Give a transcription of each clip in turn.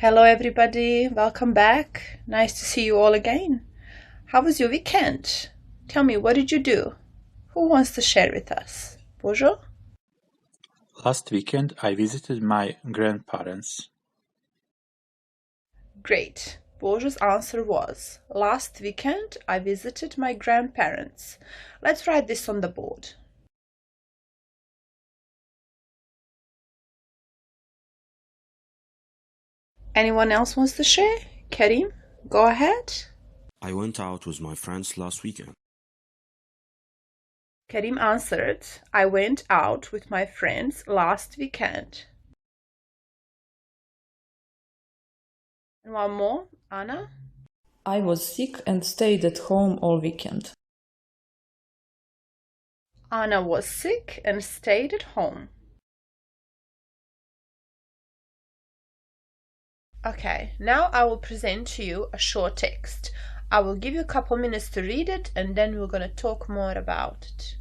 Hello, everybody. Welcome back. Nice to see you all again. How was your weekend? Tell me, what did you do? Who wants to share with us? Bonjour. Last weekend I visited my grandparents. Great. Bonjour's answer was, last weekend I visited my grandparents. Let's write this on the board. Anyone else wants to share? Karim, go ahead. I went out with my friends last weekend. Karim answered, I went out with my friends last weekend. And one more, Anna? I was sick and stayed at home all weekend. Anna was sick and stayed at home. Okay, now I will present to you a short text. I will give you a couple minutes to read it and then we're going to talk more about it.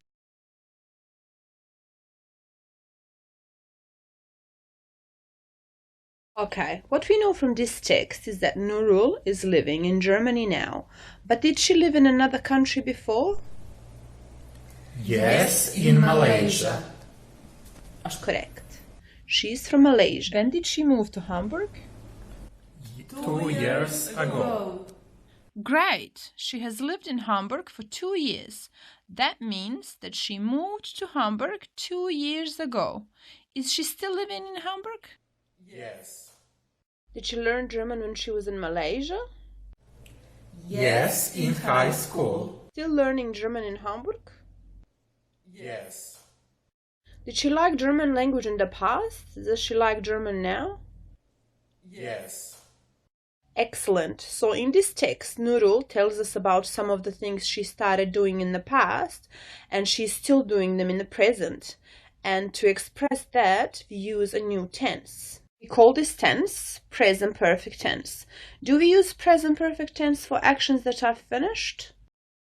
Okay, what we know from this text is that Nurul is living in Germany now. But did she live in another country before? Yes, in Malaysia. Correct. She's from Malaysia. When did she move to Hamburg? 2 years ago. Great! She has lived in Hamburg for 2 years. That means that she moved to Hamburg 2 years ago. Is she still living in Hamburg? Yes. Did she learn German when she was in Malaysia? Yes, in high school. Still learning German in Hamburg? Yes. Did she like German language in the past? Does she like German now? Yes. Excellent. So in this text, Nurul tells us about some of the things she started doing in the past and she's still doing them in the present. And to express that, we use a new tense. We call this tense present perfect tense. Do we use present perfect tense for actions that are finished?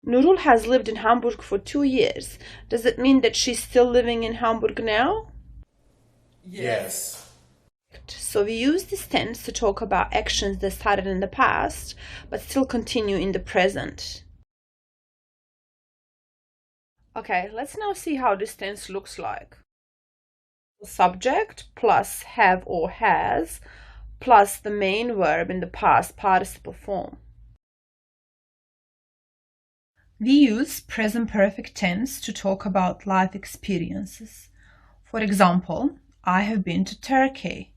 Nurul has lived in Hamburg for 2 years. Does it mean that she's still living in Hamburg now? Yes. So we use this tense to talk about actions that started in the past but still continue in the present. Okay, let's now see how this tense looks like. Subject plus have or has plus the main verb in the past participle form. We use present perfect tense to talk about life experiences. For example, I have been to Turkey.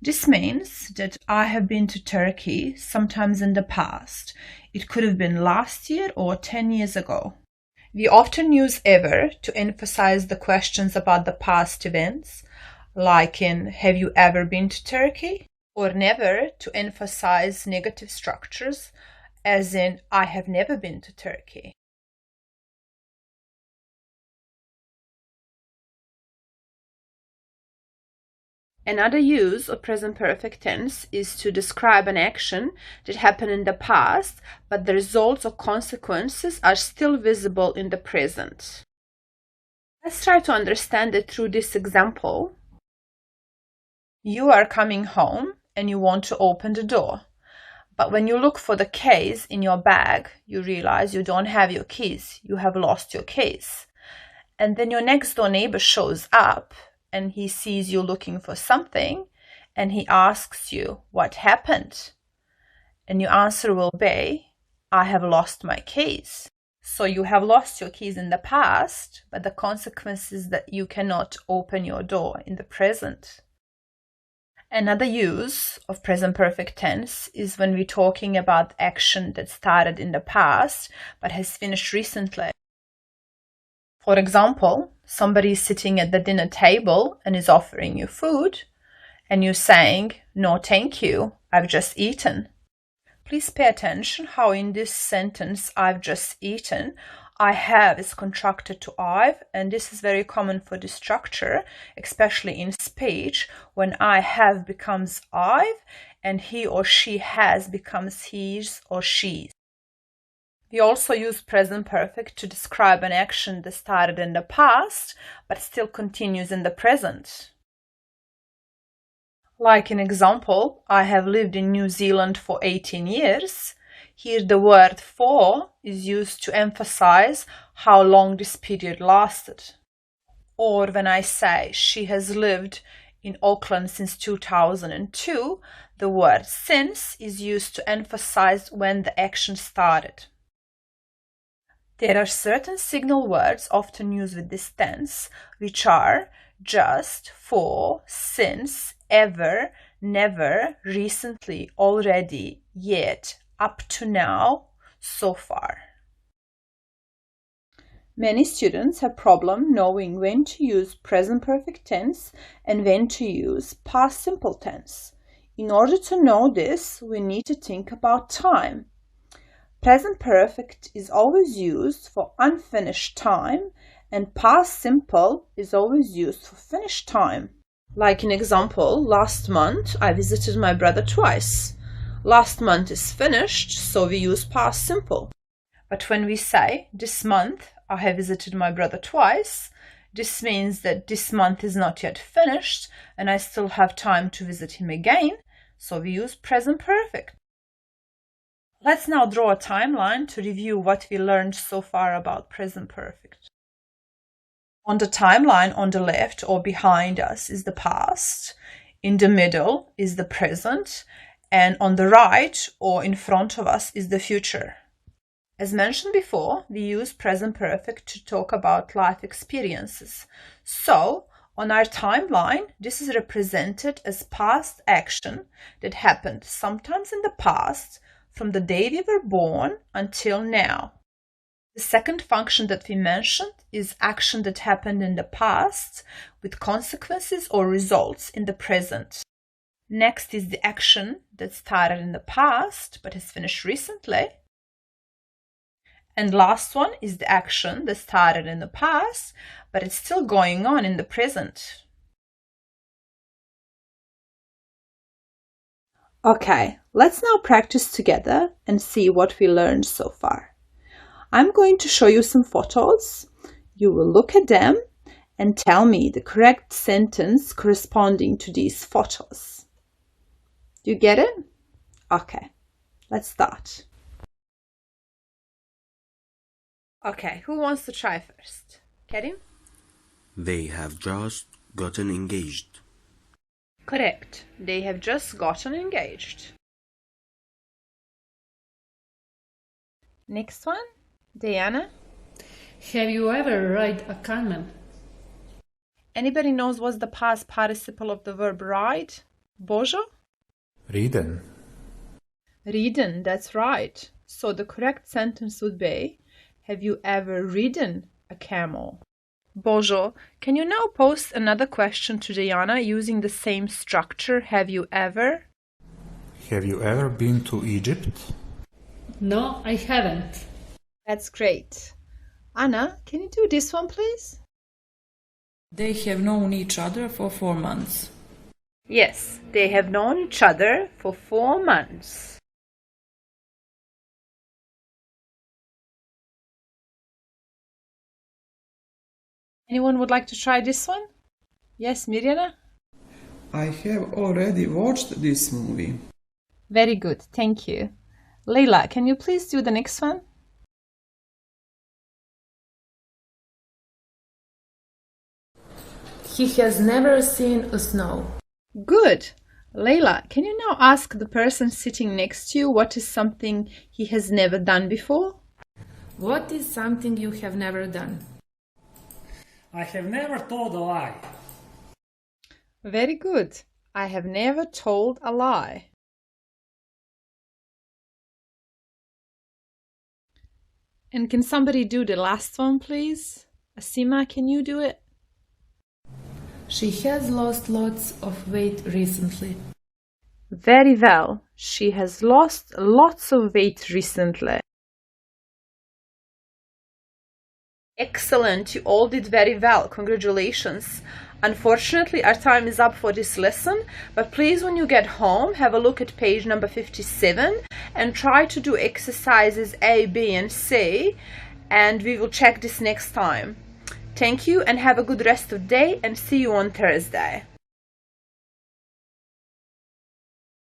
This means that I have been to Turkey sometimes in the past. It could have been last year or 10 years ago. We often use ever to emphasize the questions about the past events, like in have you ever been to Turkey? Or never to emphasize negative structures, as in I have never been to Turkey. Another use of present perfect tense is to describe an action that happened in the past, but the results or consequences are still visible in the present. Let's try to understand it through this example. You are coming home and you want to open the door. But when you look for the keys in your bag, you realize you don't have your keys. You have lost your keys. And then your next door neighbor shows up and he sees you looking for something and he asks you what happened. And your answer will be, I have lost my keys. So you have lost your keys in the past, but the consequence is that you cannot open your door in the present. Another use of present perfect tense is when we're talking about action that started in the past but has finished recently. For example, somebody is sitting at the dinner table and is offering you food, and you're saying, no thank you, I've just eaten. Please pay attention how in this sentence, I've just eaten, I have is contracted to I've, and this is very common for this structure, especially in speech, when I have becomes I've, and he or she has becomes his or she's. We also use present perfect to describe an action that started in the past, but still continues in the present. Like in example, I have lived in New Zealand for 18 years. Here the word for is used to emphasize how long this period lasted. Or when I say she has lived in Auckland since 2002, the word since is used to emphasize when the action started. There are certain signal words often used with this tense, which are just, for, since, ever, never, recently, already, yet, up to now, so far. Many students have problem knowing when to use present perfect tense and when to use past simple tense. In order to know this, we need to think about time. Present perfect is always used for unfinished time and past simple is always used for finished time. Like in example, last month I visited my brother twice. Last month is finished, so we use past simple. But when we say this month I have visited my brother twice, this means that this month is not yet finished and I still have time to visit him again, so we use present perfect. Let's now draw a timeline to review what we learned so far about present perfect. On the timeline on the left or behind us is the past, in the middle is the present, and on the right or in front of us is the future. As mentioned before, we use present perfect to talk about life experiences. So, on our timeline, this is represented as past action that happened sometimes in the past, from the day we were born until now. The second function that we mentioned is action that happened in the past with consequences or results in the present. Next is the action that started in the past but has finished recently. And last one is the action that started in the past but it's still going on in the present. Okay, let's now practice together and see what we learned so far. I'm going to show you some photos. You will look at them and tell me the correct sentence corresponding to these photos. Do you get it? Okay, let's start. Okay, who wants to try first? Kerim? They have just gotten engaged. Correct. They have just gotten engaged. Next one, Diana. Have you ever ride a camel? Anybody knows what's the past participle of the verb ride? Božo? Ridden. Ridden, that's right. So the correct sentence would be, have you ever ridden a camel? Božo, can you now post another question to Diana using the same structure, have you ever? Have you ever been to Egypt? No, I haven't. That's great. Anna, can you do this one, please? They have known each other for 4 months. Yes, they have known each other for 4 months. Anyone would like to try this one? Yes, Mirjana? I have already watched this movie. Very good, thank you. Leila, can you please do the next one? He has never seen a snow. Good. Leila, can you now ask the person sitting next to you what is something he has never done before? What is something you have never done? I have never told a lie. Very good. I have never told a lie. And can somebody do the last one, please? Asima, can you do it? She has lost lots of weight recently. Very well. She has lost lots of weight recently. Excellent. You all did very well. Congratulations. Unfortunately, our time is up for this lesson, but please, when you get home, have a look at page number 57 and try to do exercises A, B, and C, and we will check this next time. Thank you and have a good rest of the day, and see you on Thursday.